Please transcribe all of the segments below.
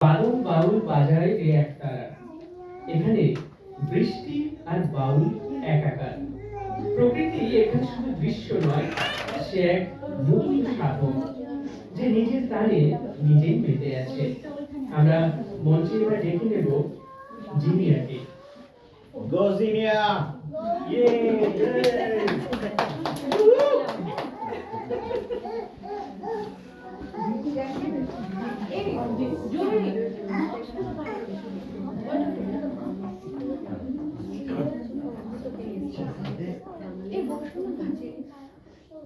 বাদল বাউল বাজায় এ একতারা, এখানে বৃষ্টি আর বাউল একাকার। প্রকৃতি এখানে শুধু দৃশ্য নয়, সে এক মূল সাধক, যে নিজের তালে নিজেই মেতে আছে। আমরা মঞ্চে এবার ডেকে নেব জিনিয়াকে। Go Zinia! Yay!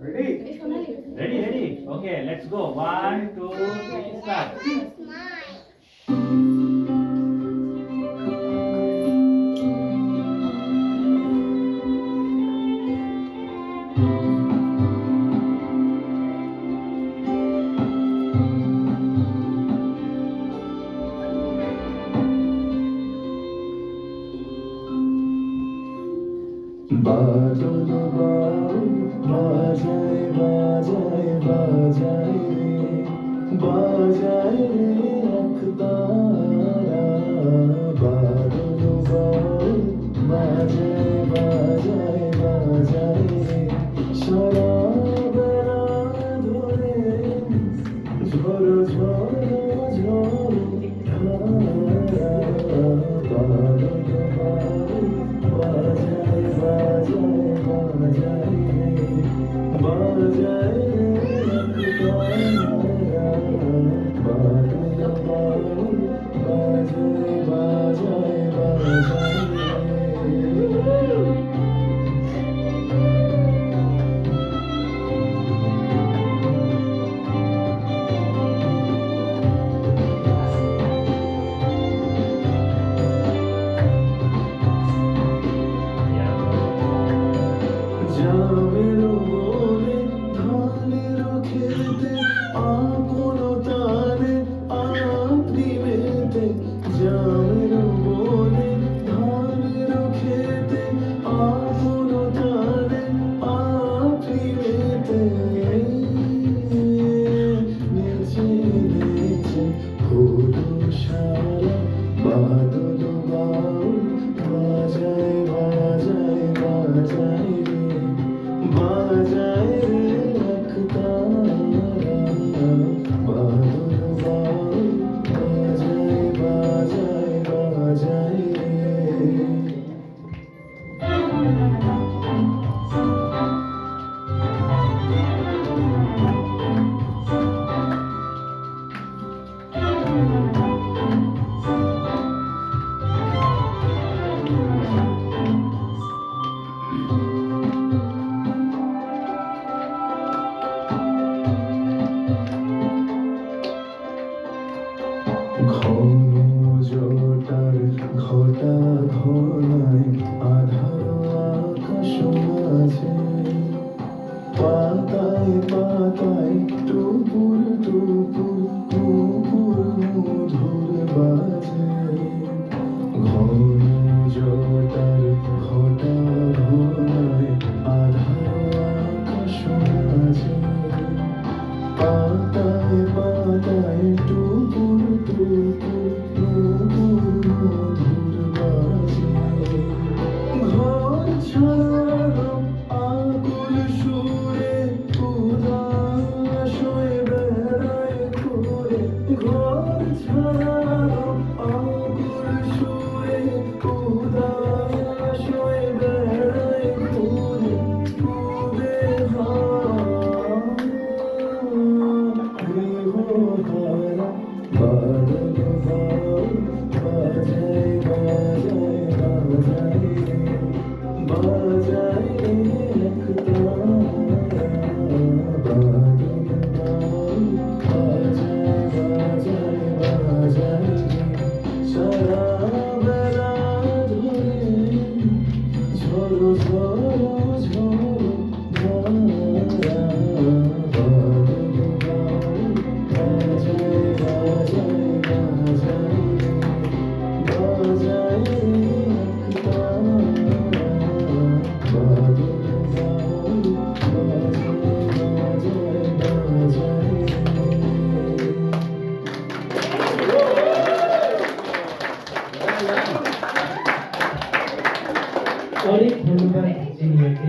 Ready? Ready. Okay, let's go. 1, 2, 3, start. বাদল বাউল বাজায় বাজায় বাজায় রে, বাজায় রে একতারা। বাদল বাউল বাজায় বাজায় বাজায় রে, সারা বেলা ধরে ঝড় ঝড় ঝড় ধারা। বাদল বাউল বাজায় বাজায় বাজায় রে, বাজায় রে একতারা। বাদল বাউল বাজায় বাজায় বাজায় রে। জামের বনে ধানের খেতে আপন তারে আপনি মেতে। জামের বনে ধানের খেতে আপন তারে আপনি মেতে। নেচে নেচে হলো সারা বাদল বাউল বাজায় বাজায় বাজায় রে, বাজায় রে একতারা। বাদল বাউল বাজায় বাজায় বাজায় রে। ঘন জটার ঘটা ঘনায় আধার আকাশ মাঝে, পাতায় পাতায় টুপুর টুপুর টুপুর মধুর বাজে। ঘন জটার ঘটা ঘনায় আধার আকাশ মাঝে, পাতায় পাতায় টুপুর টুপুর টুপুর মধুর বাজে। ঘর ছাড়ানো আকুল সুরে উদাস হয়ে বেড়ায় ঘুরে। ঘর ছাড়ানো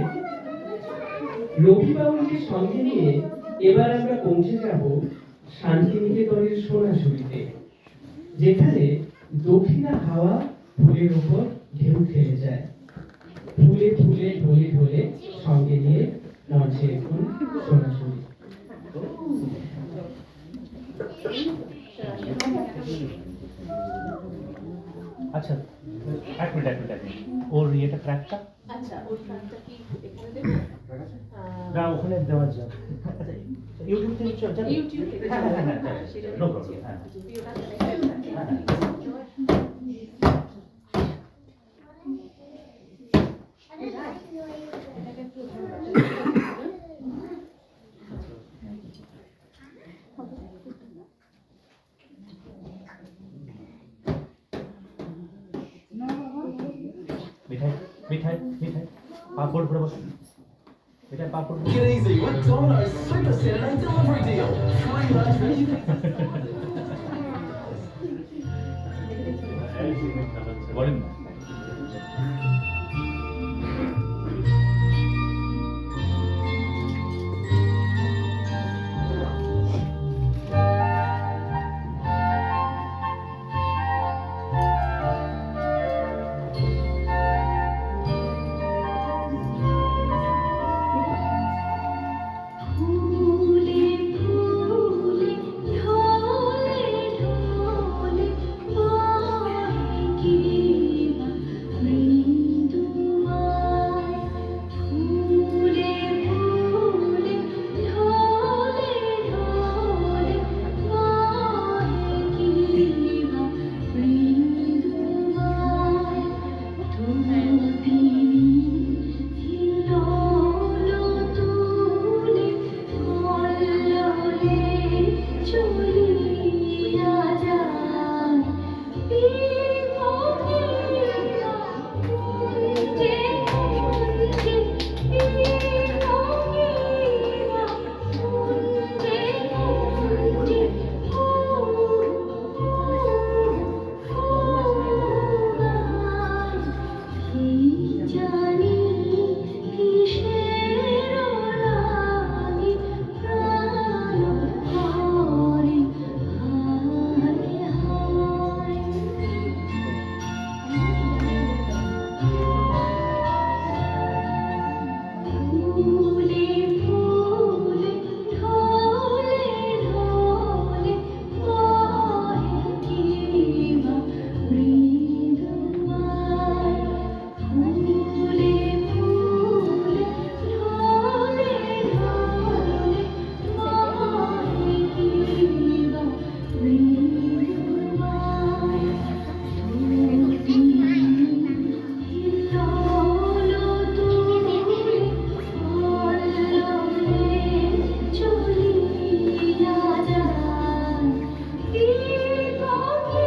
আছে। রবি বাউলকে সঙ্গে নিয়ে এবার আমরা পৌঁছে যাব শান্তিনিকেতনের সোনাঝুরিতে, যেখানে দক্ষিণা হাওয়া ফুলের উপর ঢেউ খেলে যায়। ফুলে ফুলে ঢলে ঢলে সঙ্গে নিয়ে মঞ্চে এখন সোনাঝুরি। আচ্ছা এক মিনিট ওর ইয়েটা ট্র্যাকটা আচ্ছা ওর ট্র্যাকটা কি এখানে দেবো? না ওখানে দেওয়া যাবে। আচ্ছা ইউটিউব থেকে যাবে? ইউটিউব থেকে হ্যাঁ হ্যাঁ হ্যাঁ হ্যাঁ সেটা নো দিচ্ছি। প্রবলেম হ্যাঁ ভিডিওটা দেখাই থাকে। হ্যাঁ হ্যাঁ এটাকে একটু ধরো। মিঠাই পাপড় পরে বসো মিঠাই পাপড় Get easy with Domino's Super Saturday delivery deal. Free lunch veggie. বলেন না ফুলে ফুলে ঢলে ঢলে কি মৃদুয়ায় ফুলে ফুলে ঢলে ঢলে কি মৃদুয়ায় তুমি হিলোলো তুলে কল্লোলে চলিয়া যায় বিমোহিয়া কুঞ্জে কুঞ্জে বিমোহিয়া কুঞ্জে কুঞ্জে কি জানি কিসের লাগি প্রাণ করে হায় হায় ফুলে ফুলে ঢলে ঢলে কি মৃদুয়ায় ফুলে ফুলে ঢলে ঢলে কি মৃদুয়ায় হিলোলো তুলে কল্লোলে চলিয়া যায় বিমোহিয়া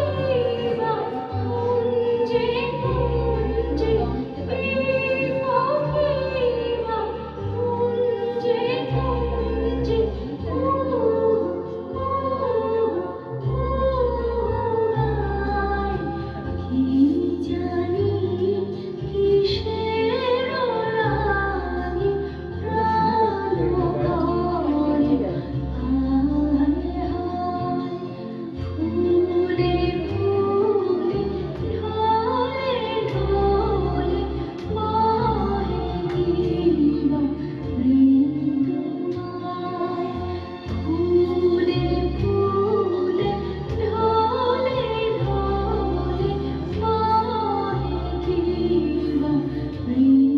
কুঞ্জে কুঞ্জে বিমোহিয়া কুঞ্জে কুঞ্জে কি জানি কিসের লাগি প্রাণ করে হায় হায় ফুলে ফুলে ঢলে ঢলে কি মৃদুয়ায় ফুলে ফুলে ঢলে ঢলে কি মৃদুয়ায়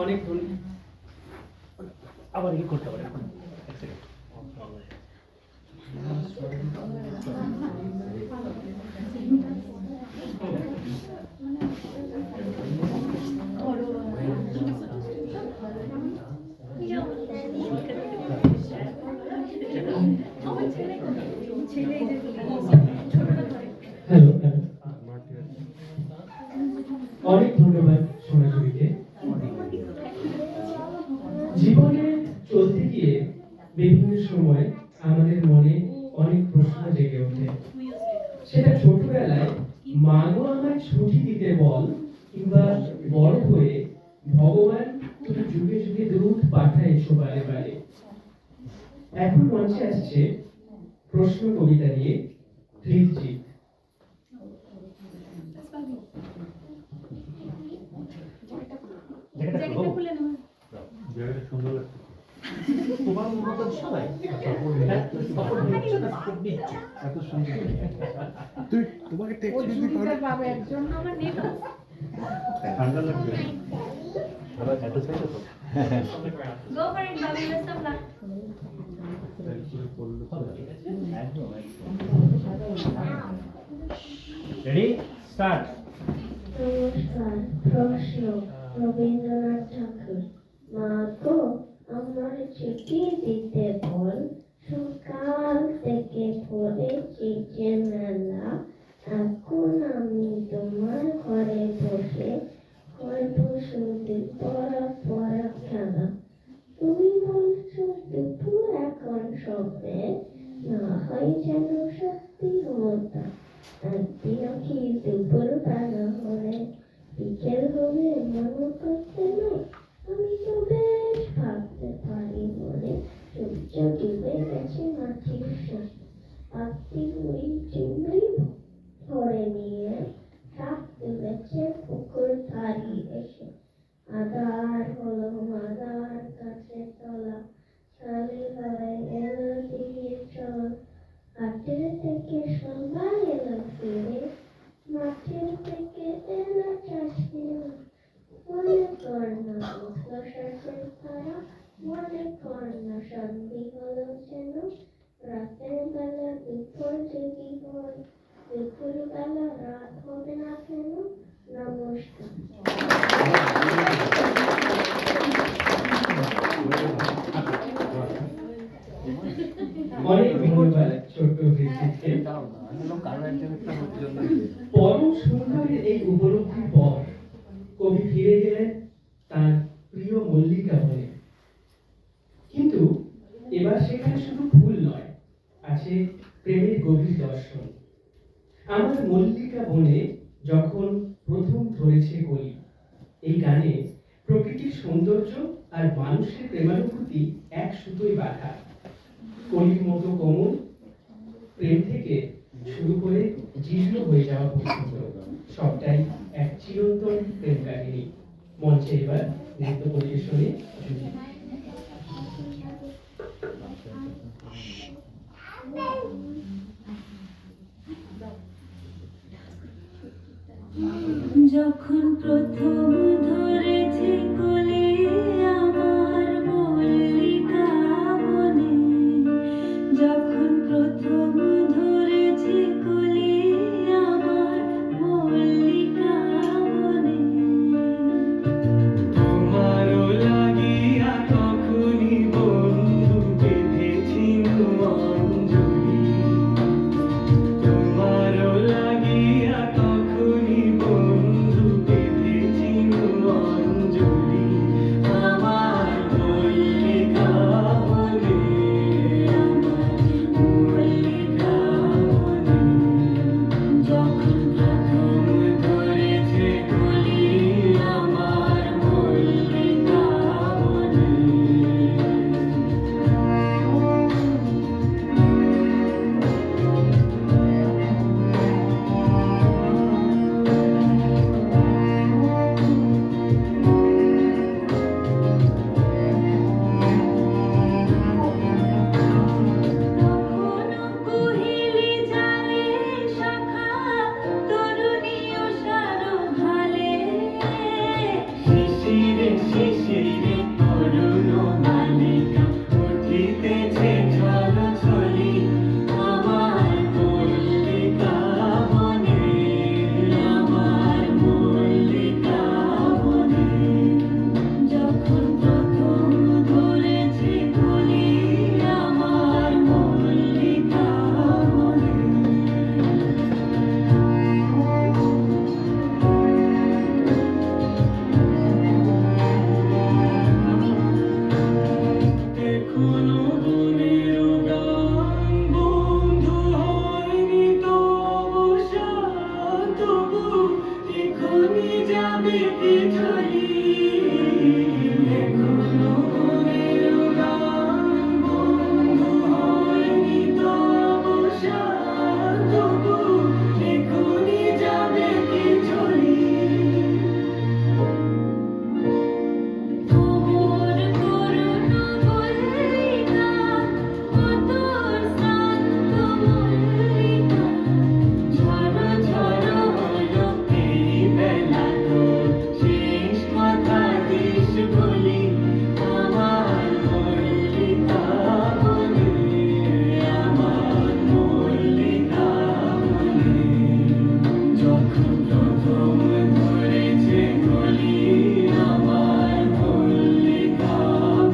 অনেক ধন্যবাদ। আবার কি করতে পারে এক সেকেন্ড হ্যালো অনেক ধন্যবাদ সোনাঝুরিকে। জীবনে আমায় ছুটি দিতে বল, কিংবা বড় হয়ে ভগবান তুমি যুগে যুগে দূত পাঠাইছো বারে বারে। এখন মঞ্চে আসছে প্রশ্ন কবিতা নিয়ে হৃদজিৎ। জ্যাকেটটা খুলে নাও। জায়গাটা সুন্দর লাগছে। তোমার মতন সবাই এত সুন্দর। তুই তোমাকে টেক্সট দিতে পারো। ঠান্ডা লাগবে। এত সাইজ তো Go for it, Bobby. Best of luck. Ready start. নমস্কার, প্রশ্ন রবীন্দ্রনাথ ঠাকুর। মা গো, আমার চিঠি দিতে বল, সকাল থেকে পড়েছি যে মেলা। এখন আমি তোমার ঘরে বসে করব শুধু পড়া পড়া খেলা। তুমি বলছো দুপুর এখন সবে, না হয় যেন সত্যি হতা। একদিনও কি দুপুর বেলা হলে বিকেল হবে মনে করতে নয়। আমি তো বেশ ভাবতে পারি বলে সূর্য ডুবে গেছে মাটির সাথে। পাখি উড়ি চিংড়ি ধরে নিয়ে শাক তুলেছে পুকুর ধারি এসে। আধার হলো মাদার কাছে তলা, সালি বেলায় এলো দিঘির চল। হাটের থেকে সবাই এলো ফিরে, মাঠের থেকে এলো চাষিরা। মনে কর না বুঝলো শাকের তারা, মনে কর না সন্ধি হলো যেন। রাতের বেলা দুপুর যদি হয়, দুপুর বেলা রাত হবে না কেন? নমস্কার। অনেক ধন্যবাদ ছোট্ট হৃদজিৎকে। পরম সুন্দরের এই উপলব্ধির পর কবি ফিরে গেলেন তার প্রিয় মল্লিকা বনে। কিন্তু এবার সেখানে শুধু ফুল নয়, আছে প্রেমের গভীর দর্শন। আমার মল্লিকা বনে যখন প্রথম ধরেছে কলি, এই গানে প্রকৃতির সৌন্দর্য আর মানুষের প্রেমানুভূতি এক সুতোয় বাঁধা। কলির মতো কোমল প্রেম থেকে শুরু করে জীর্ণ হয়ে যাওয়া পর্যন্ত সবটাই এক চিরন্তন প্রেম কাহিনী। মঞ্চে এবার নৃত্য পরিবেশনে জুটি। যখন প্রথম ধরেছে কলি আমার মল্লিকা বনে, যখন প্রথম ধরেছে কলি আমার মল্লিকা বনে। তোমারও লাগিয়া তখনই বন্ধু বেঁধেছিল অঞ্জলি, তোমারও লাগিয়া তখনই বন্ধু বেঁধেছিল অঞ্জলি। আমার মল্লিকা বনে, আমার মল্লিকা বনে, যখন প্রথম ধরেছে কলি আমার মল্লিকা বনে। তখনও কুহিলি জালে শাখা, তরুণী উষার ঢালে। শিশিরে শিশিরে তরুণ বালিকা উঠিতেছে ঝলঝলি। আমার মল্লিকা বনে, আমার মল্লিকা বনে। যখন প্রথম ধরেছে কলি আমার মল্লিকা বনে। এখনো বনের গান বন্ধু হয়নি তো অবসান, তবু এখনই যাবে কি চলি এখনো মনের গান বন্ধু হয়নি তো অবসান তবু এখনই যাবে কি চলি তোর করুণা মল্লিকা কত শান্ত মল্লিকা ঝড় ঝড় হলো এই বেলা তোর শেষ কথা দিস বলি আমার মল্লিকা বলে আমার মল্লিকা বলে যখন প্রথম ধরেছে গলি আমার মল্লিকা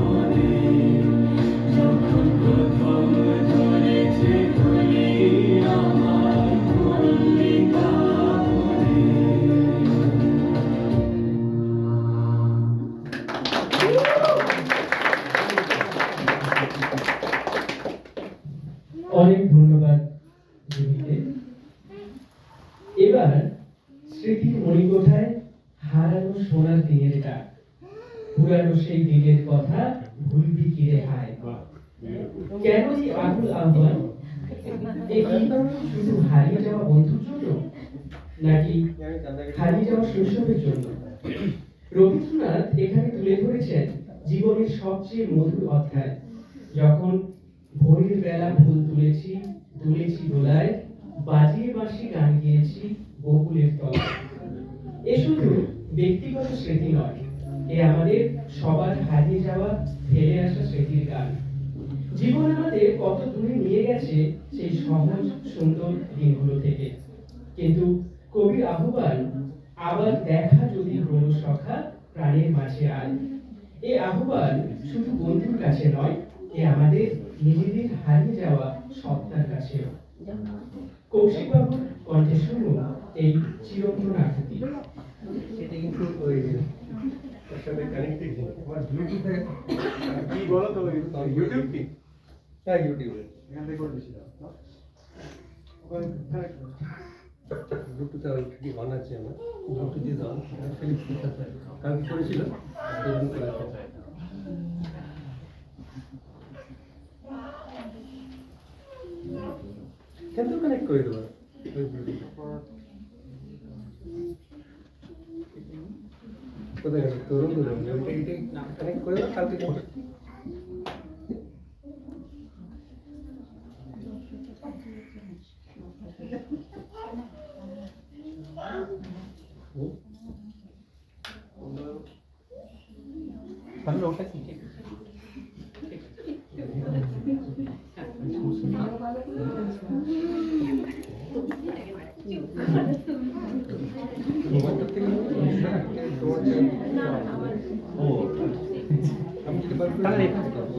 বলে যখন প্রথম ধরেছে গলি আমার মল্লিকা বলে অনেক ধন্যবাদ জুবিকে। এবার স্মৃতির মণিকোঠায় হারানো সোনার দিনের ডাক, পুরানো সেই দিনের কথা ভুলবি কিরে হায়। কেন এই আকুল আহ্বান? এ কি শুধু হারিয়ে যাওয়া বন্ধুর জন্য, নাকি হারিয়ে যাওয়া শৈশবের জন্য? রবীন্দ্রনাথ এখানে তুলে ধরেছেন জীবনের সবচেয়ে মধুর অধ্যায়, যখন ভোরের বেলা ফুল তুলেছি তুলেছি দোলায়, বাজিয়ে বাঁশি গান গিয়েছি বকুলের তলায়। এ শুধু ব্যক্তিগত স্মৃতি নয়, এ আমাদের সবার হারিয়ে যাওয়া ফেলে আসা স্মৃতির গান। জীবন আমাদের কত দূরে নিয়ে গেছে সেই সহজ সুন্দর দিনগুলো থেকে, কিন্তু কবির আহ্বান আবার দেখা যদি হলো সখা প্রাণের মাঝে আয়। এই আহ্বান শুধু বন্ধুর কাছে নয়, এ আমাদের নিজেদের হারিয়ে যাওয়া সত্তার কাছেও। কৌশিক বাবুর কণ্ঠে শুনুন এই চিরন্তন আকুতি। এটা কিন্তু ওই ওর সাথে কানেক্টেড আমার ব্লুটুথে কি বলো তো ইউটিউব কি? হ্যাঁ ইউটিউবে এখান থেকে করে দিছি ব্লুটুথে অলরেডি অন আছে আমার ব্লুটুথ ইজ অন ফিলিপস কালকে করেছিল দুদিন করে আছে কেন কানেক্ট করে দেবো ওই ব্লুটুথ কোথায় গেছে তরুণ তরুণ ওইটা কানেক্ট করে দাও কালকে তাহলে ওটা কি মোবাইলটা থেকে ও আমি যদি পারবো তাহলে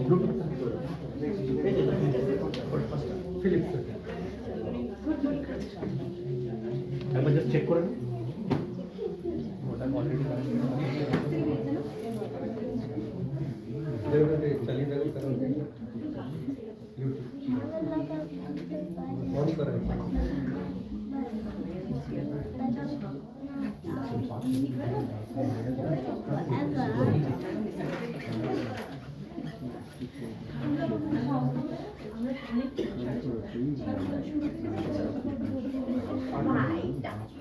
ব্লুটুথ ফিলিপস একবার জাস্ট চেক করে নিন। ওটা অলরেডি চালিয়ে দেবেন কারণ ইউটিউব অন করা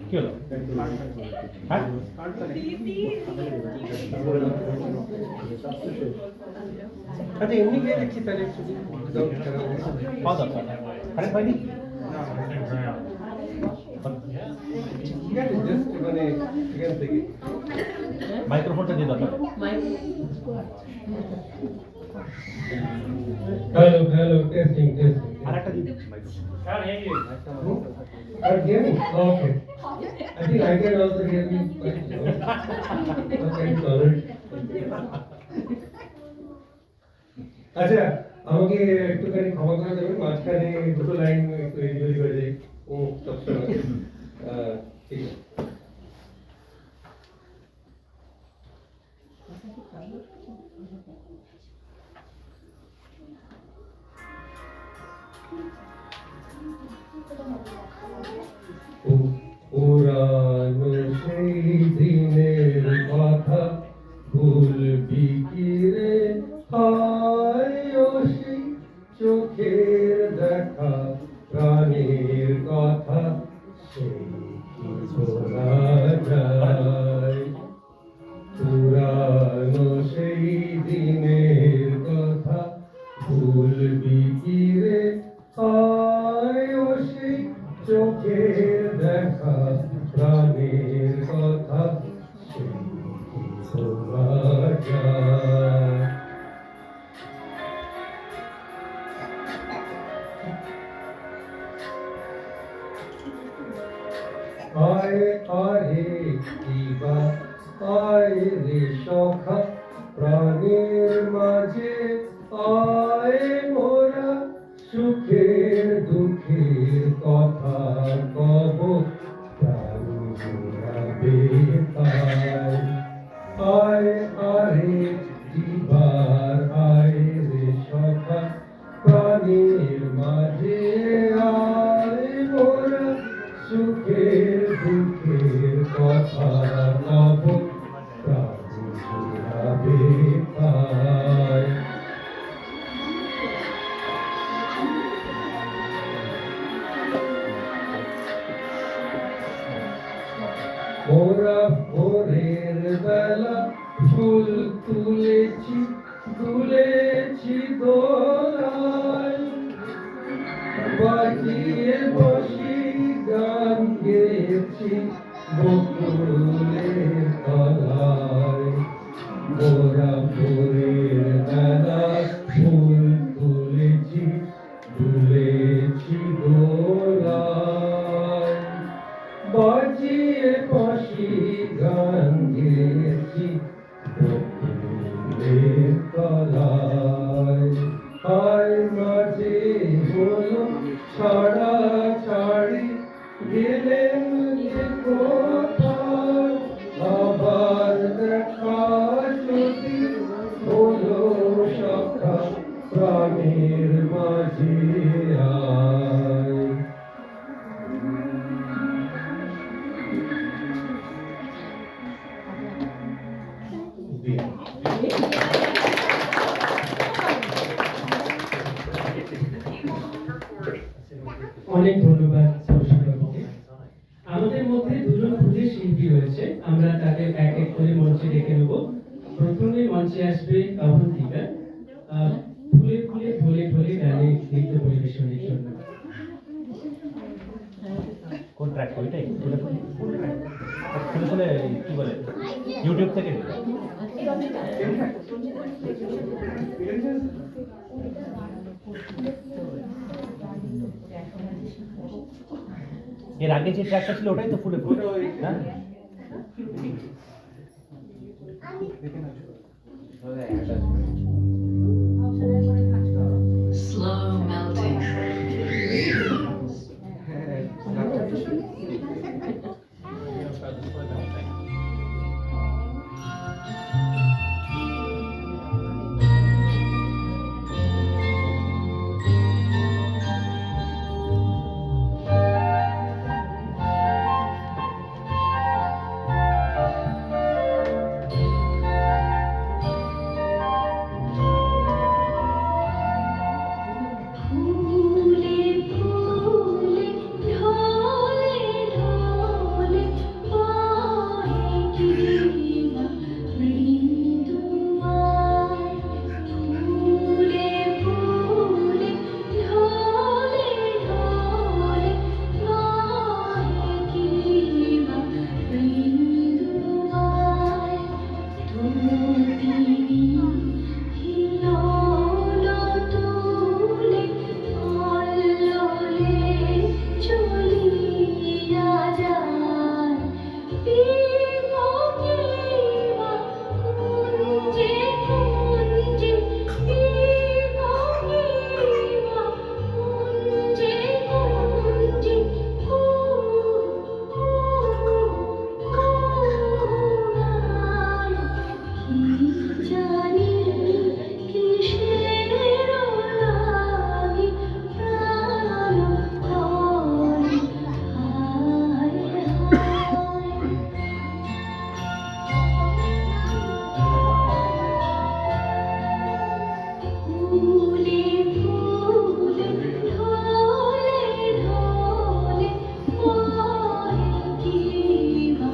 কি হলো? হ্যাঁ আচ্ছা এমনি গিয়ে দেখছি তাহলে একটু পাওয়া দরকার কারেন্ট হয়নি? ঠিক আছে জাস্ট মানে এখান থেকে মাইক্রোফোনটা দিয়ে দরকার। হ্যালো টেস্টিং আর একটা দিয়ে microphone. R hear me? Okay. I think I can also hear me quite well. Okay, solid. আচ্ছা আমাকে একটুখানি ক্ষমা করে দেবেন মাঝখানে দুটো লাইন একটু এদিক হয়ে যায় ও সবসময় ঠিক আছে পুরানো একটিবার আয় রে সখা প্রাণের মাঝে আয় মোরা সুখের দুঃখের কথা কব প্রাণ জুড়াবে তাই আয় আরে দিবার আয় রে সখা প্রাণের মাঝে আয় মোরা সুখের দুঃখের কথা কব প্রাণ জুড়াবে তাই মোরা ভোরের বেলা ফুল তুলেছি তুলেছি দোলায় বাজিয়ে বসি গান গেয়েছি বকুলের তলায় মোরা ভোরের বেলা ফুল তুলেছি তুলেছি দোলায় বাজিয়ে বাঁশি গান গেয়েছি বকুলের তলায় হায় মাঝে হলো ছাড়া ছাড়ি গেলেন যে কোথায় আবার দেখা যদি হলো সখা প্রাণের মাঝে আয় অনেক ধন্যবাদ সৌরভবাবুকে। আমাদের মধ্যে দুজন খুদে শিল্পী রয়েছে, আমরা তাদের এক এক করে মঞ্চে ডেকে নেব। প্রথমে মঞ্চে আসবে অবন্তিকা, ফুলে ফুলে ঢলে ঢলে গানে নৃত্য পরিবেশনের জন্য। কোন ট্র্যাক ওইটাই খুলে খুলে খুলে খুলে কি বলে ইউটিউব থেকে দিল। এর আগে যে ট্র্যাকটা ছিল ওটাই তো ফুলে ফুলে না? Slow melting. ফুলে ফুলে ঢলে ঢলে পায়ে কিবা মৃদুয়ায় ফুলে ফুলে ঢলে ঢলে পায়ে কিবা মৃদুয়ায় তুমি হিলোলো তুলে আলোলে চলিয়া যায় পিবা পিবা কুঞ্জে কুঞ্জে পিবা পিবা কুঞ্জে কুঞ্জে কু কু কুনায় কি জানি কিসের লাগি প্রাণ করে হায় হায় ফুলে ফুলে ঢলে ঢলে পায়ে কিবা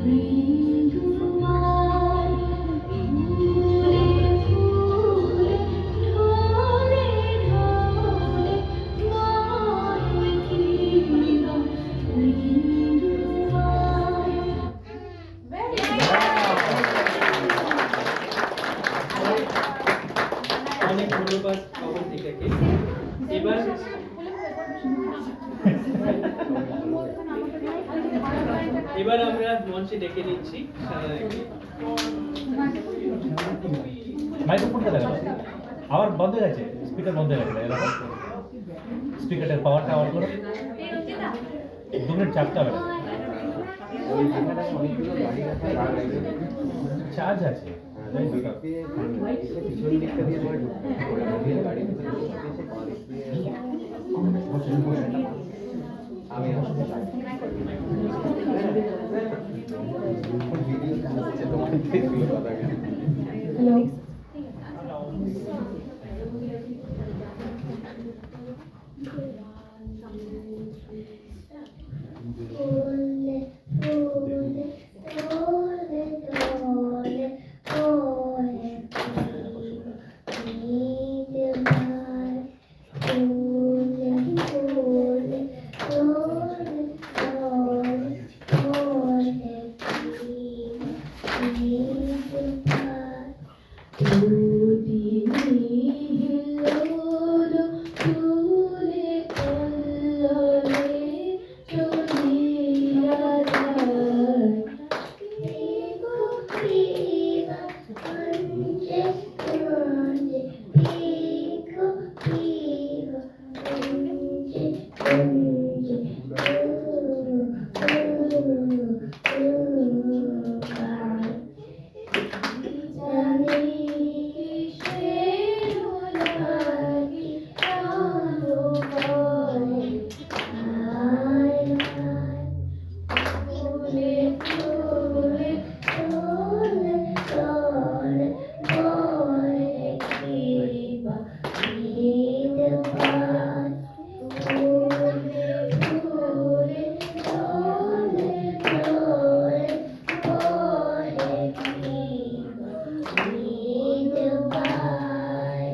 মৃদুয়ায় ফুলে ফুলে ঢলে ঢলে পায়ে কিবা মৃদুয়ায়। অনেক ধন্যবাদ অবন্তিকাকে। এবার এবার আমরা মঞ্চে ডেকে নিচ্ছি সারানাকে। মাইক্রোফোনটা দেখা আবার বন্ধ হয়ে গেছে, স্পিকার বন্ধ হয়ে গেছে, এরকম স্পিকারের পাওয়ারটা অন করো, 2 মিনিট চাপতে হবে না, চার্জ আছে। হ্যালো ফুলে ফুলে দোলে দোলে দোলে ঈদ ভাই ফুলে ফুলে দোলে দোলে দোলে ঈদ ভাই দুদিনী হিলোলো তুলে কল্লোলে চলিয়া যায় পিগো পিগা কঞ্জে কঞ্জে পিগো পিগা কঞ্জে কঞ্জে জানি সে লাগি আলো বলে আয় আয় ফুলে ফুলে তোলে তোলে বলে কিবা ঈদ পায় ফুলে ফুলে তোলে তোলে বলে কিবা ঈদ পায়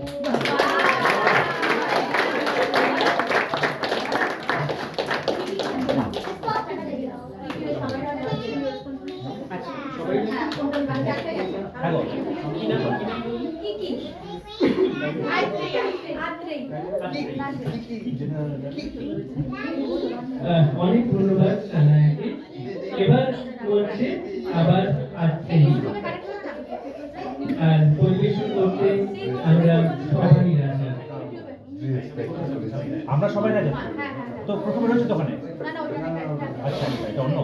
আচ্ছা সবাই হ্যালো, কি নাম অনেক ধন্যবাদ সানায়াকে। এবার মঞ্চে আবার আত্মেই আর পরিবেশন করতে আমরা সবাই রাজা। আমরা সবাই না যাচ্ছি তো, প্রথমে রয়েছে তো ওখানে। আচ্ছা এটা অন্য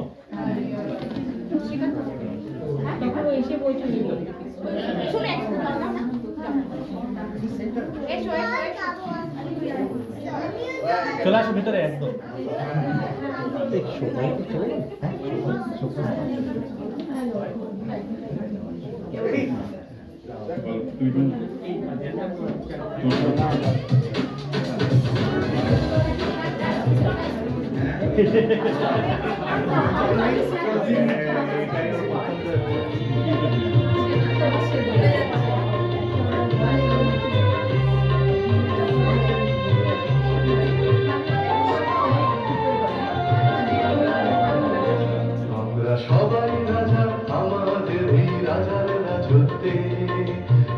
চলে আসো ভিতরে একদম। আমরা সবাই রাজা আমাদের এই রাজার রাজত্বে,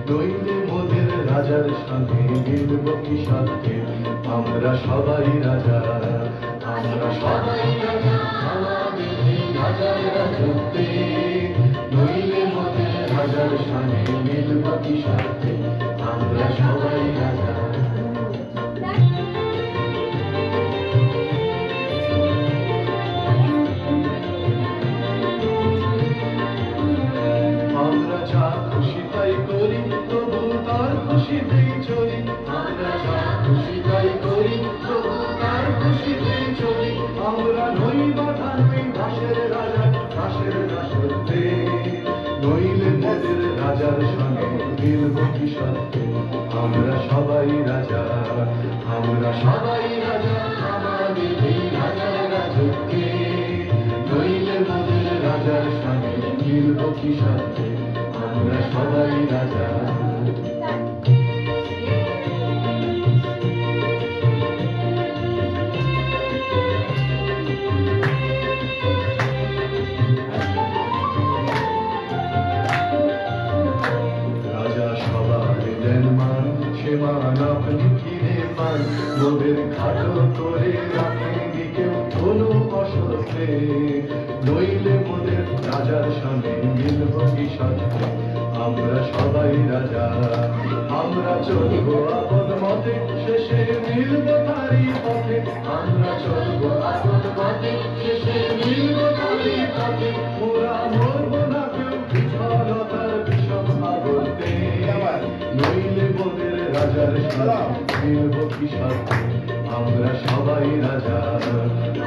নইলে মোদের রাজার সঙ্গে মিলব কি সাথে। আমরা সবাই রাজা, আমরা সবাই রাজা আমাদের এই রাজার রাজত্বে, নইলে মোদের রাজার সঙ্গে মিলব কি সাথে। আমরা সবাই রাজা। আমরা যা খুশি তাই করি, তবু তার খুশিতেই চলি। আমরা যা খুশি তাই করি, তবু তার খুশিতেই চলি। আমরা নই বাধা নই দাসের রাজা, দাসের দাসত্বে, নইলে মোদের রাজার সঙ্গে মিলব কি সাথে। আমরা সবাই রাজা, আমরা সবাই রাজা আমাদের এই রাজার রাজত্বে, নইলে মোদের রাজার সঙ্গে মিলব কি সাথে। আমরা সবাই রাজা। রাজা সবার দেন মান, সে মান আপনি ফিরে পান। মোদের ঘাটো করে রাখেন কেউ কোনো অসতে, নইলে সঙ্গে মিলব কি সাথে আমরা সবাই রাজা আমরা চলবো আপন মতে শেষে মিলব তারি পথে আমরা চলবো আপন মতে শেষে মিলব তারি পথে মোরা মরবো না কেউ বিফলতার বিষম আবর্তে নইলে বোধের রাজার সাথে মিলব কি সাথে আমরা সবাই রাজা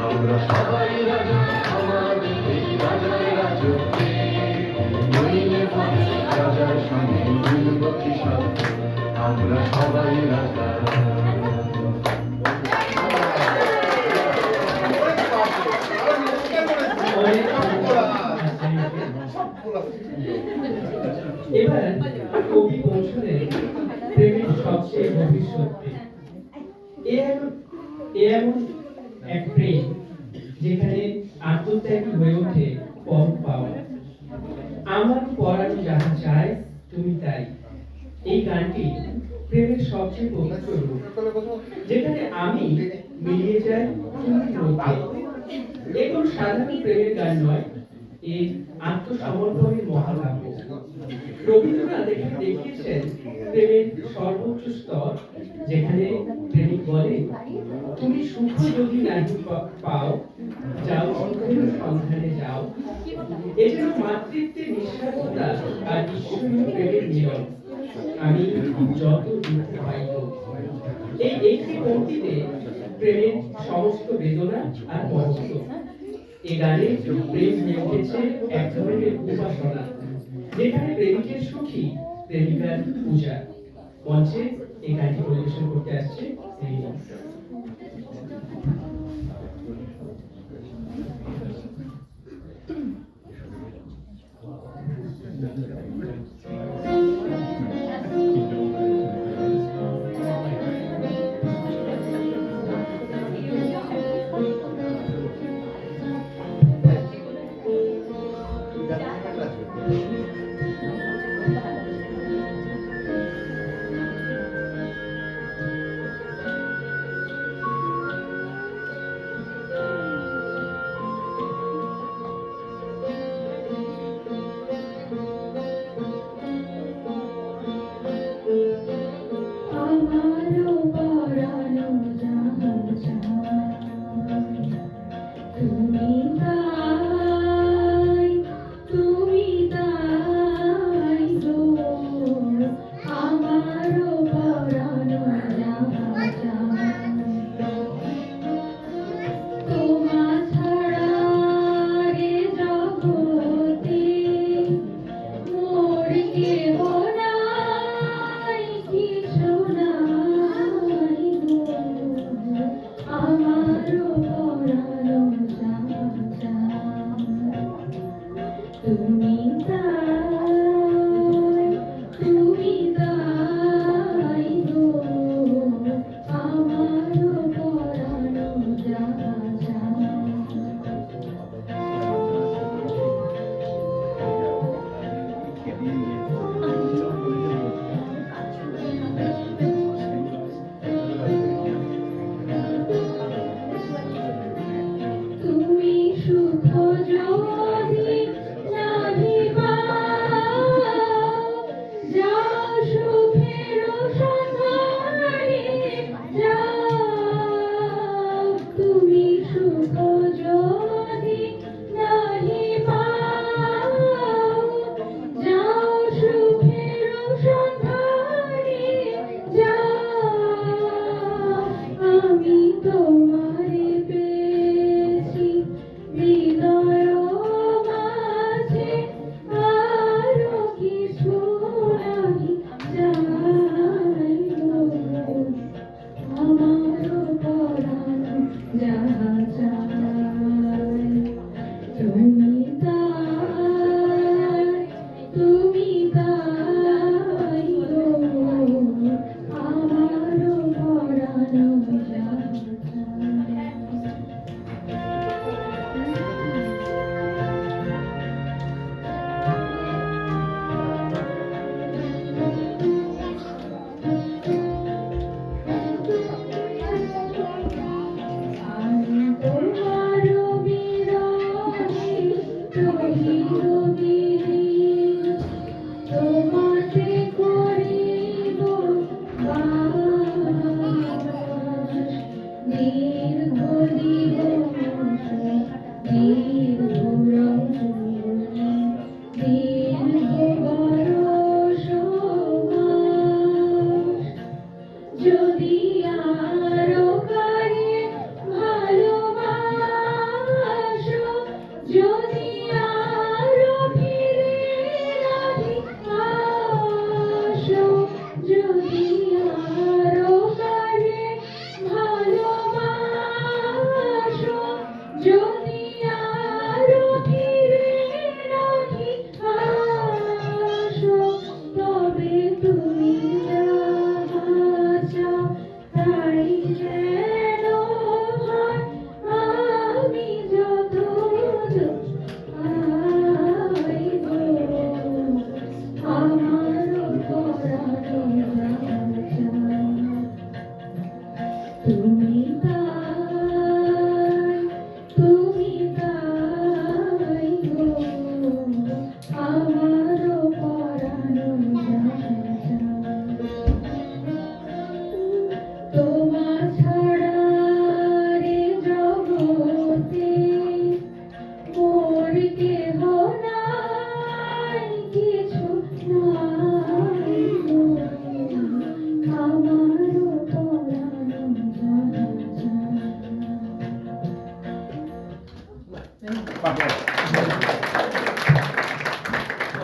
আমরা সবাই রাজা আমাদের এই রাজার রাজত্বে নইলে বোধের রাজার সঙ্গে মিলব কি সাথে আমরা সবাই রাজা এবার কবি পৌঁছলেন প্রেমের সবচেয়ে গভীর সত্যি। এমন এক প্রেম যেখানে আত্মত্যাগী হয়ে ওঠে পর পাওয়া। আমার পরানো যাহা চাই তুমি তাই, এই গানটি প্রেমের সবচেয়ে পবিত্র রূপ, যেখানে আমি মিলিয়ে যাই তুমি মধ্যে। এ কোনো সাধারণ প্রেমের গান নয়, এই আত্মসমর্পণের মহাকাব্য। রবীন্দ্রনাথ এখানে দেখিয়েছেন প্রেমের সর্বোচ্চ স্তর, যেখানে প্রেমিক বলে তুমি সুখ যদি নাহি পাও যাও সুখের সন্ধানে যাও। এ যেন মাতৃত্বের নিঃস্বার্থতা আর ঈশ্বরীয় প্রেমের মিলন। আমি যত দুঃখ পাইব, এই একটি পংক্তিতে প্রেমের সমস্ত বেদনা আর মহত্ব। এ গানে প্রেম হয়ে উঠেছে এক ধরনের উপাসনা, যেখানে প্রেমিকের সুখী প্রেমিকার পূজা। মঞ্চে এই গানটি পরিবেশন করতে আসছে রিমা। আমারও পরানো যাহা চাই তুমি তাই গো। আমারও পরানো যাহা চাই তোমা ছাড়া রে জগতে মোর কেহ নাই, কিছু নাই গো। আমারও পরানো যাহা চাই তুমি তাই গো। আমারও পরানো যাহা চাই তুমি সুখ যদি নাহি পাও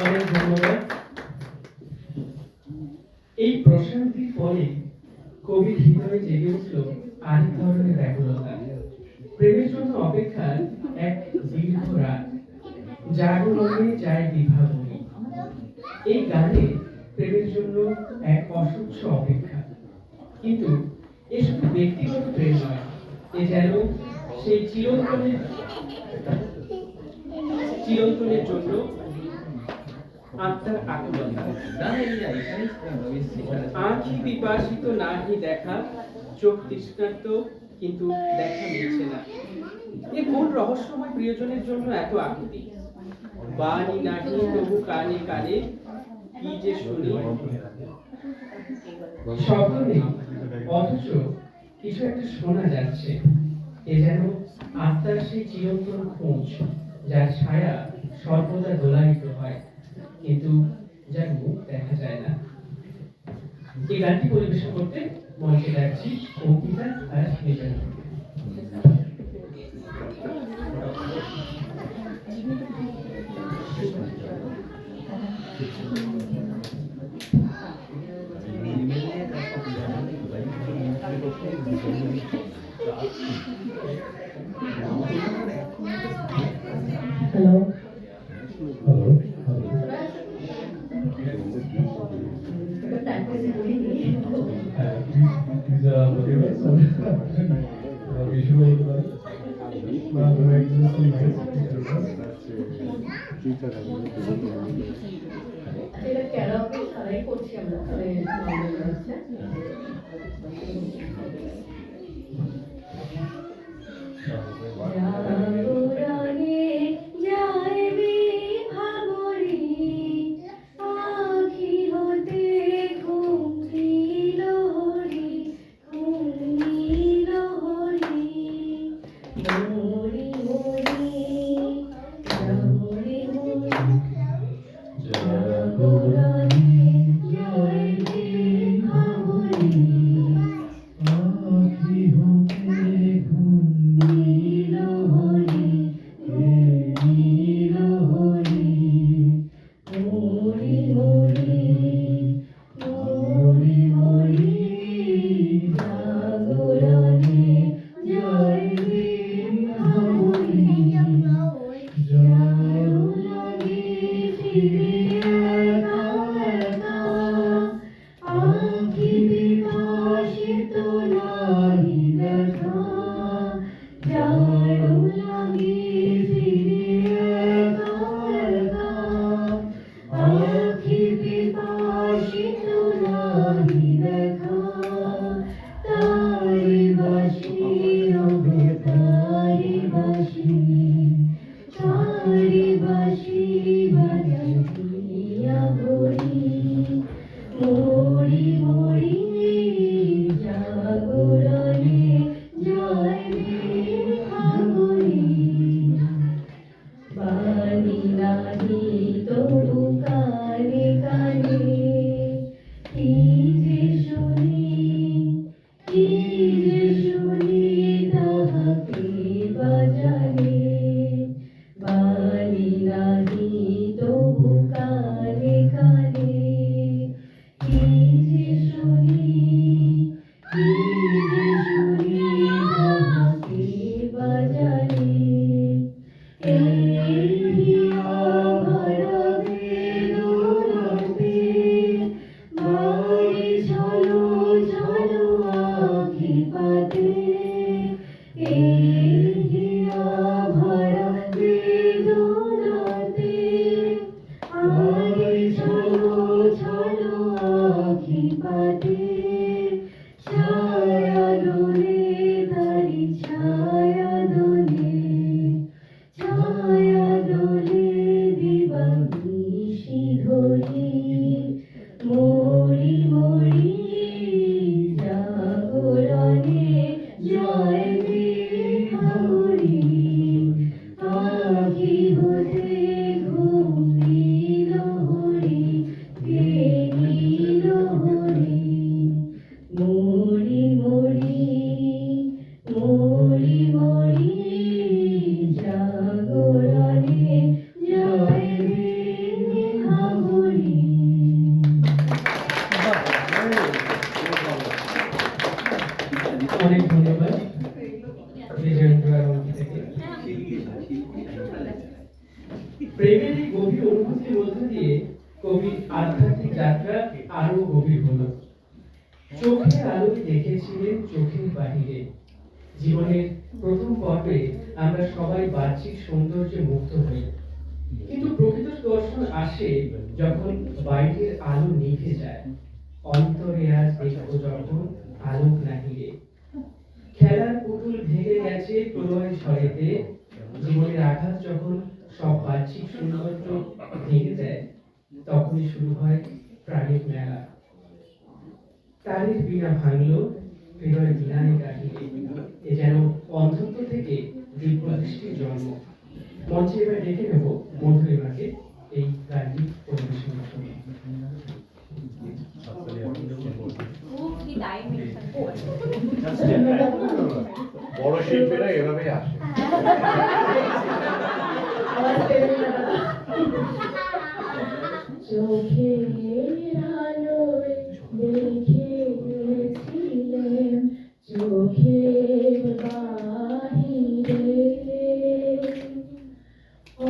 অনেক ধন্যবাদ। এই প্রশান্তির ফলে কবির হৃদয়ে জেগে উঠল আরেক ধরনের ব্যাকুলতা। প্রেমের জন্য অপেক্ষার এক দীর্ঘ রাত, জাগরণে যায় বিভাবনী। এই গানে প্রেমের জন্য এক অসহ্য অপেক্ষা, কিন্তু এ শুধু ব্যক্তিগত প্রেম নয়, এ যেন সেই চিরন্তনের জন্য আত্মার আকুলতা। আঁখি পিপাসিত নাহি দেখা, চোখ তৃষ্ণার্ত কিন্তু দেখা মিলছে না। এ কোন রহস্যময় প্রিয়জনের জন্য এত আকুতি? বাণী নাহি তবু কানে কানে কি যে শুনি। শব্দ নেই, অথচ কিছু একটা শোনা যাচ্ছে। এ যেন আত্মার সেই চিরন্তন খোঁজ, যার ছায়া সর্বদা দোলায়িত হয়, কিন্তু যার মুখ দেখা যায় না। এই গানটি পরিবেশন করতে মঞ্চে ডাকছি অঙ্কিতা আর নিবেদন। হ্যালো এটা ক্যারাওকে ছাড়াই করছি আমরা, মানে নর্মাল হচ্ছে। জাগরণে যায় বিভাবনী, আঁখি হতে ঘুমছিল হরি, ঘুমিল হরি। মরি মরি মরি মরি, জাগরণে যায় বিভাবনী, আঁখি হতে ঘুমছিল হরি, কবির আধ্যাত্মিক যাত্রা আরো গভীর হলো। চোখের আলোয় দেখেছিলেন চোখের বাহিরে। জীবনের প্রথম পর্বে আমরা সবাই বাহ্যিক সৌন্দর্যে মুগ্ধ হই, কিন্তু প্রকৃত দর্শন আসে যখন বাইরের আলো নিভে যায়। অন্তরে আজ দেখো যখন আলোক নাহিরে। খেলার পুতুল ভেঙে গেছে প্রলয় ঝড়েতে। জীবনের আঘাত যখন সব বাহ্যিক সৌন্দর্য ভেঙে দেয়, তখনই শুরু হয় প্রাণের মেলা। তারের বীণা ভাঙলো, হৃদয় বীণায় গাহিরে। এ যেন অন্ধত্ব থেকে দিব্য দৃষ্টির জন্ম। মঞ্চে এবার ডেকে নেব মধুরিমাকে এই গানটি পরিবেশনের জন্য। বড় শিল্পীরা এভাবেই আসে। চোখের আলোয় দেখেছিলেন চোখের বাহিরে,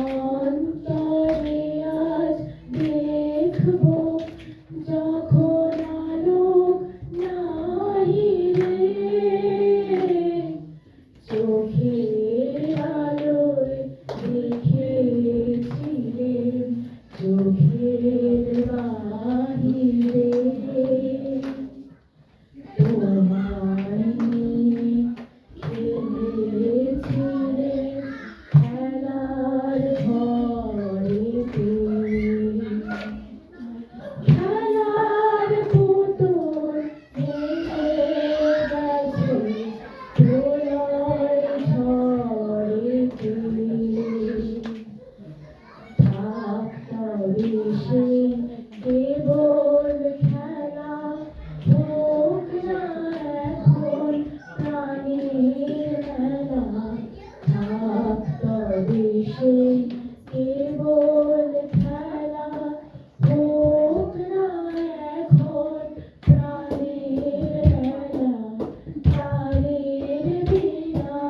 অন্তরে আজ দেখবো যখন আলোক নাহিরে। চোখের আলোয় দেখেছিলেন চোখের বাহিরে, তোমায় নিয়ে খেলেছিলেন খেলার ঘরেতে। খেলার পুতুল ভেঙে গেছে প্রলয় ঝড়েতে। থাকতবে সেই কেবল খেলা, হোক না এখন প্রাণের মেলা। থাকতবে সেই কেবল খেলা, হোক না এখন প্রাণের মেলা। তারের বীণা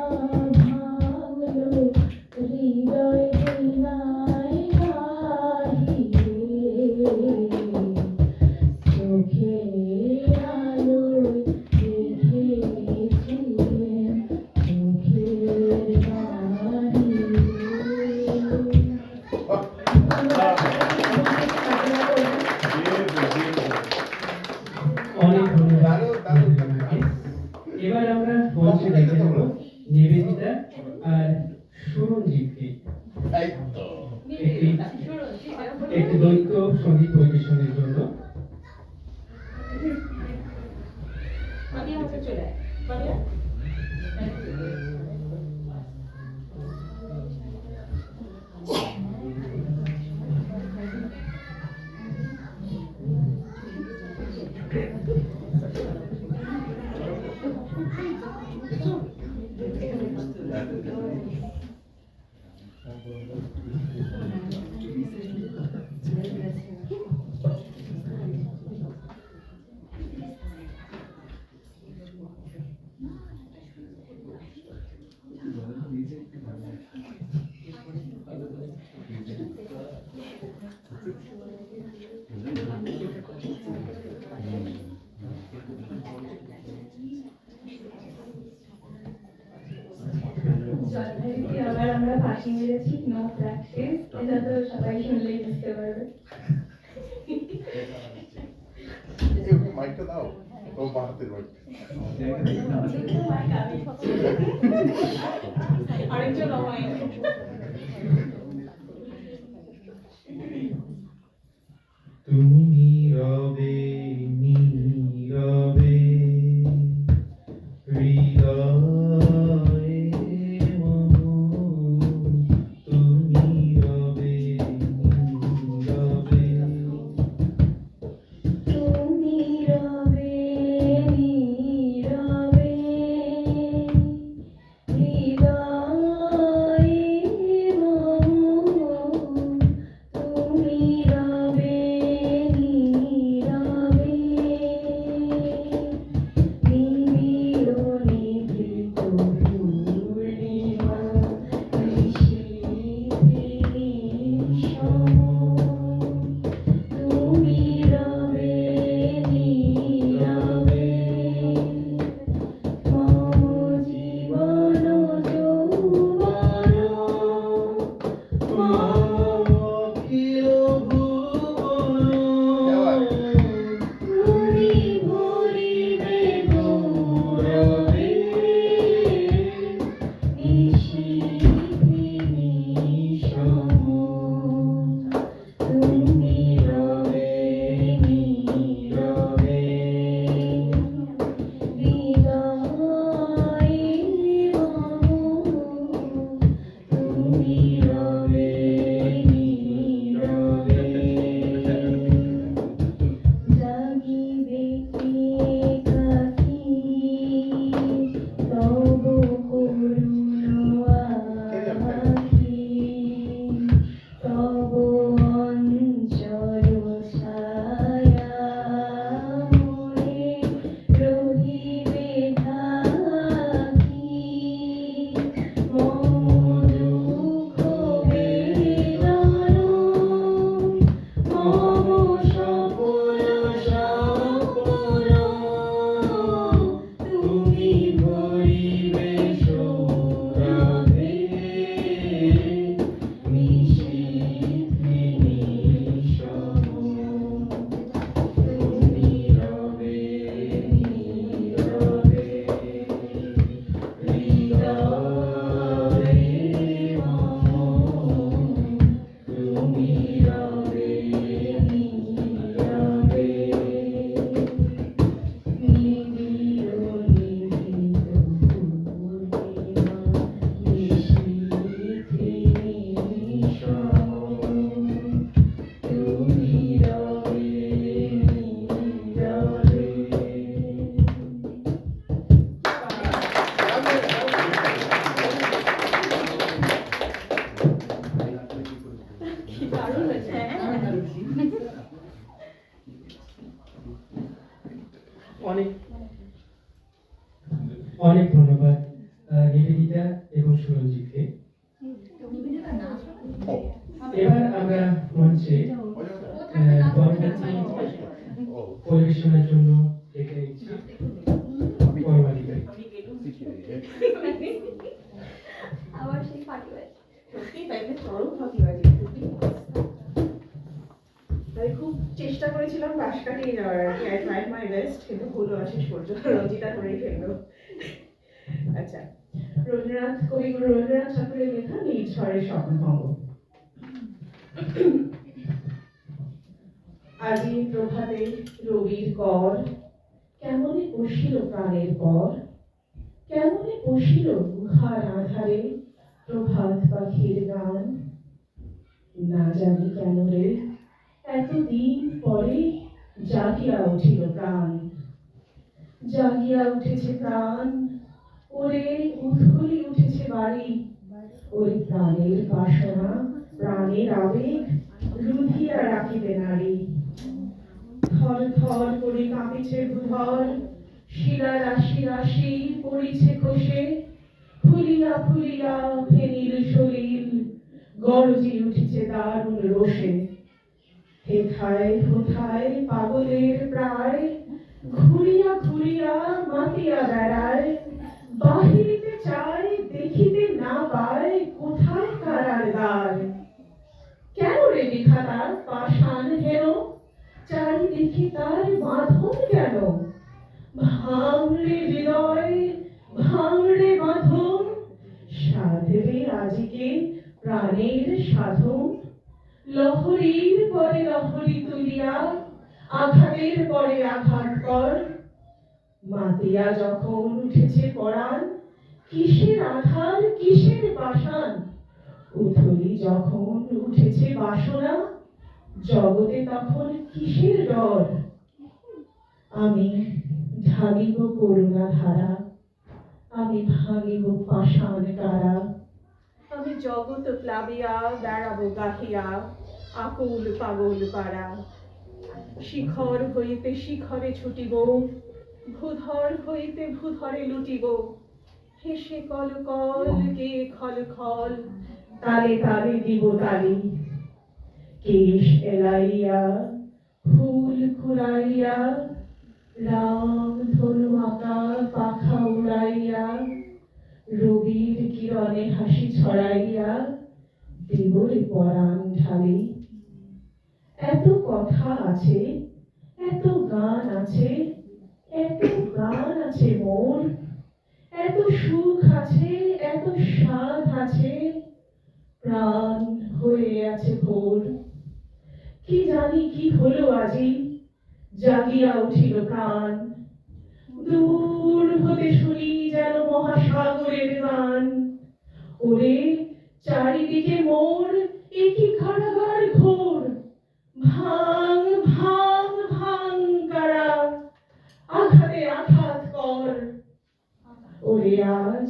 ভাঙলো, হৃদয় বীণায় গাহিরে। চোখের আলোয় দেখেছিলেন চোখের বাহিরে। অনেক ধন্যবাদ মধুরিমাকে। এবার আমরা মঞ্চে ডেকে নেব নিবেদিতা আর সুরঞ্জিতকে একটি দ্বৈত সঙ্গীত পরিবেশনের জন্য। যথারীতি আবার আমরা ফাঁকি মেরেছি, নো প্র্যাকটিস। এটা তো সবাই শুনলেই বুঝতে পারবে। মাইকটা দাও, ও বাড়াতে পারবে। আরেকজন আমায় তুমি রবে নীরবে হৃদয়ে মম, তুমি রবে নীরবে। তুমি রবে নীরবে হৃদয়ে অনেক অনেক ধন্যবাদ নিবেদিতা এবং সুরঞ্জিতকে। এবার আমরা মঞ্চে পরবর্তী পরিবেশনার জন্য ডেকে নিচ্ছি পরমাধিকারী। আবার সেই ফাঁকিবাজ। সত্যি তাই না, চরম ফাঁকিবাজি সত্যি। তাই খুব চেষ্টা করেছিলাম পাশ কাটিয়ে যাওয়ার আর কি, আই ট্রাইড মাই বেস্ট, কিন্তু হলো না শেষ পর্যন্ত, রঞ্জিতা করেই ফেললো। আচ্ছা, কবিগুরু রবীন্দ্রনাথ ঠাকুরের লেখা নীল ঝড়ের স্বপ্নভঙ্গ। আজি প্রভাতে রবির কর, কেমনে বসিল প্রাণের পর, কেমনে বসিল গুহার আধারে প্রভাত পাখির গান। না জানি কেন রে এতদিন পরে জাগিয়া উঠিল প্রাণ, জাগিয়া উঠেছে প্রাণ, ওরে উথলি উঠেছে বাড়ি, ওই প্রাণের বাসনা প্রাণের আবেগ রুধিয়া রাখিতে নারী। থর থর করে কাঁপিছে ভূধর, শিলা রাশি রাশি পড়িছে খসে, ফুলিয়া ফুলিয়া ফেনিল সলিল গরজি উঠিছে দারুণ রোষে। হেথায় হোথায় পাগলের প্রায় ঘুরিয়া ঘুরিয়া মাতিয়া বেড়ায়, বাহিরিতে চায় দেখিতে না পায় কোথায় কারার দ্বার। কেন রে বিধাতা পাষাণ হেন, চারিদিকে তার বাঁধন কেন? ভাঙড়ে হৃদয় ভাঙড়ে বাঁধন, সাধবে আজিকে প্রাণের সাধন। লহরীর পরে লহরী তুলিয়া আঘাতের পরে আঘাত কর। মাতিয়া যখন উঠেছে পরাণ, কিসের আধার কিসের পাষাণ। উথলি যখন উঠেছে বাসনা, জগতে তখন কিসের ডর। আমি ঢালিব করুণা ধারা, আমি ভাঙিব পাষাণ কারা। আমি জগৎ প্লাবিয়া বেড়াবো গাহিয়া আকুল পাগল পাড়া। শিখর হইতে শিখরে ছুটিব, ভূধর হইতে ভূধরে লুটিব। হেসে কল কল কে খল খল, তালে তালে দিব তালি। কেশ এলাইয়া ফুল কুড়াইয়া, রাম ধনু আঁকা পাখা উড়াইয়া, রবির কিরণে হাসি ছড়াইয়া দেবরে পরাণ ঢালি। এত কথা আছে, এত গান আছে, এত গান আছে মোর, এত সুখ আছে, এত স্বাদ আছে, প্রাণ হয়ে আছে ভোর। কি জানি কি হলো আজি, জাগিয়া উঠিল প্রাণ। দূর হতে শুনি যেন মহাসাগরের গান। ওরে চারিদিকে মোর একই কারাগার ঘোর, ভাঙ ভাঙ ভাঙ কারা, আঘাতে আঘাত কর। ওরে আজ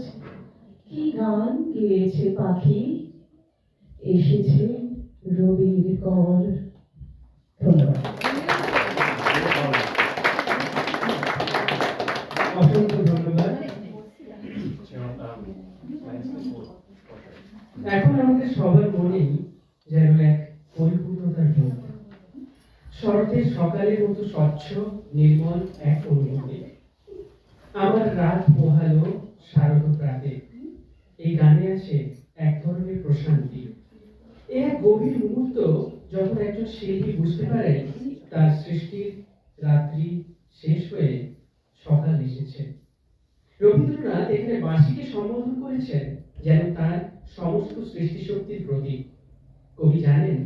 কি গান গেয়েছে পাখি, এসেছে রবির কর। ধন্যবাদ। অসংখ্য ধন্যবাদ। এখন আমাদের সবার মনেই যেন এক পরিপূর্ণতার বোধ, শরতের সকালের মতো স্বচ্ছ নির্মল এক অনুভূতি। আমার রাত পোহালো শারদ প্রাতে, এই গানে আছে এক ধরনের প্রশান্তি। এ এক গভীর মুহূর্ত যখন একজন শিল্পী বুঝতে পারেন তার সৃষ্টির রাত্রি শেষ হয়ে সকাল এসেছে। রবীন্দ্রনাথ এখানে বাঁশিকে সম্বোধন করেছেন যেন তার সমস্ত সৃষ্টিশক্তির প্রতীক। কবি জানেন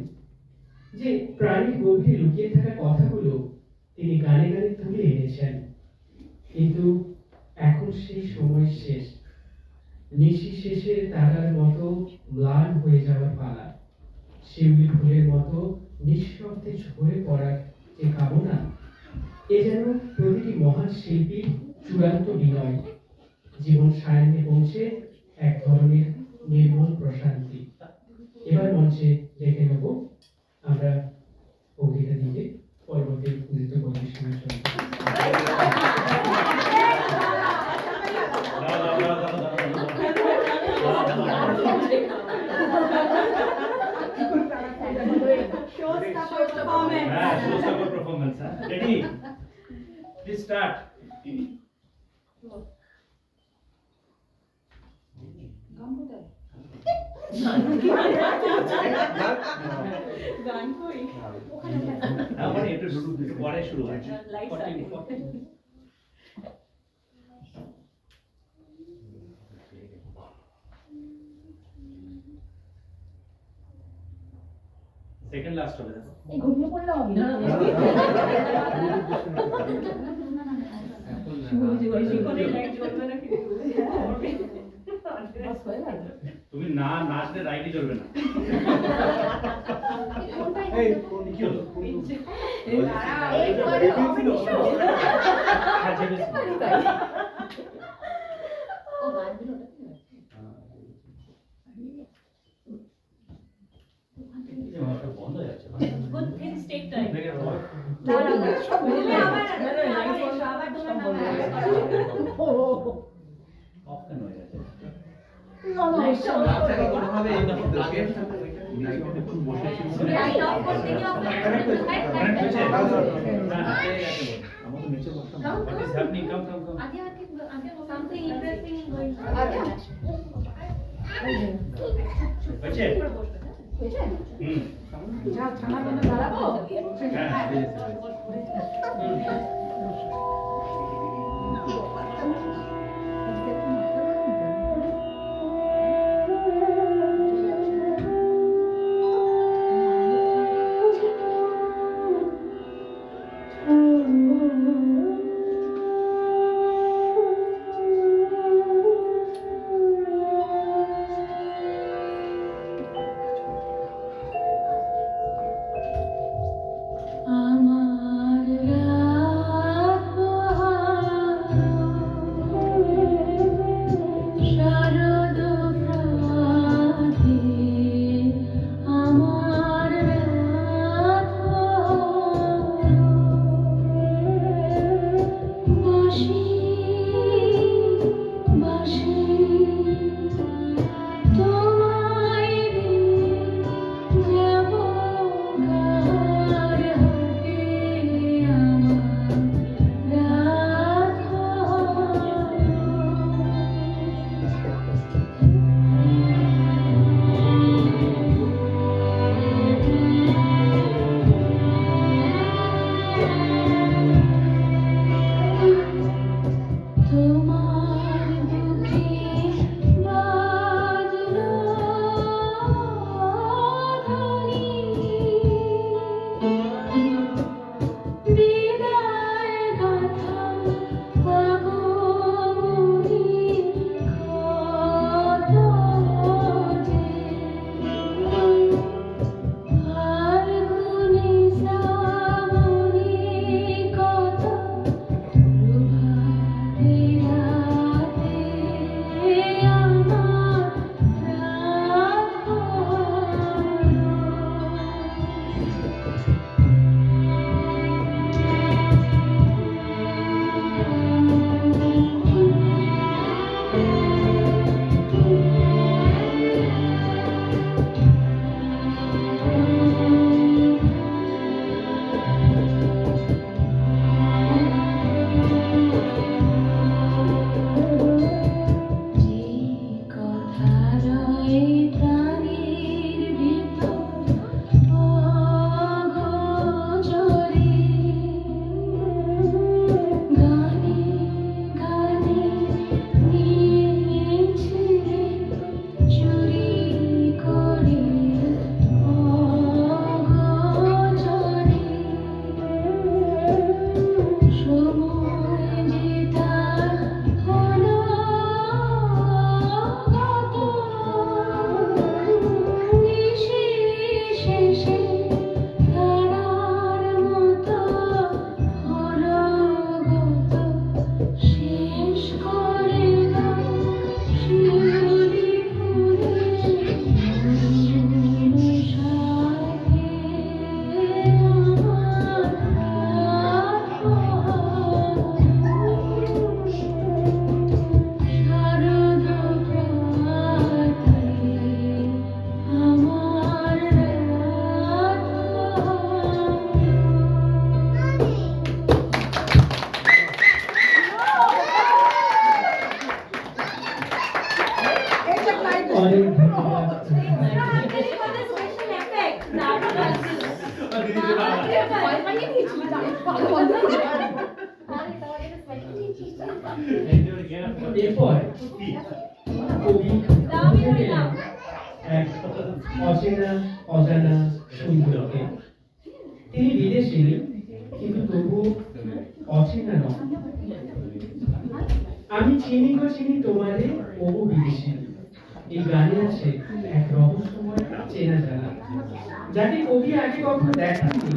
যে প্রাণীর গভীরে লুকিয়ে থাকা কথাগুলো তিনি গানে গানে তুলে এনেছেন, কিন্তু এখন সেই সময় শেষ। নিশি শেষের তারার মতো ম্লান হয়ে যাওয়ার পালা, শিউলি ফুলের মতো নিঃশব্দে ঝরে পড়ার যে কামনা, এ যেন প্রতিটি মহান শিল্পীর চূড়ান্ত বিনয়। জীবন সায়নে পৌঁছে এক ধরনের নির্মল প্রশান্তি। এবার মঞ্চে ডেকে নেব আমরা অঙ্গীকার দিয়ে পরবর্তী নৃত্য পরিবেশনের জন্য performance. Ready? Please start. একটু পরে শুরু হয়। সেকেন্ড লাস্ট হবে দেখো। এই ঘুমিয়ে পড়লাম আমি না তুমি না নাচলে রাইটই চলবে না। এই কি হলো? হ্যাঁ, চেপেছি। এই যে আমারটা বন্ধ হয়ে যাচ্ছে। Good things take time. দেখে বল। অফ কেন হয়ে গেছে? Light off করতে গিয়ে off কানেক্ট হয়েছে? হ্যাঁ, পেয়ে গেছে বল। আমার তো নিচে বসলাম। What is happening? Come, come, come. something interesting going on. হয়েছে? হুম। হ্যাঁ, আমার রাত পোহালো ভয় পাইয়ে দিয়েছিল ভালো বন্ধ এরপর কবি দামি হয়ে নাও এক অচেনা অজানা সুন্দরকে তিনি বিদেশী কিন্তু তবু অচেনা নন। আমি চিনি গো চিনি তোমারে ওগো বিদেশী, এই গানে আছে এক রহস্যময় চেনা জানা, যাকে কবি আগে কখনো দেখাননি।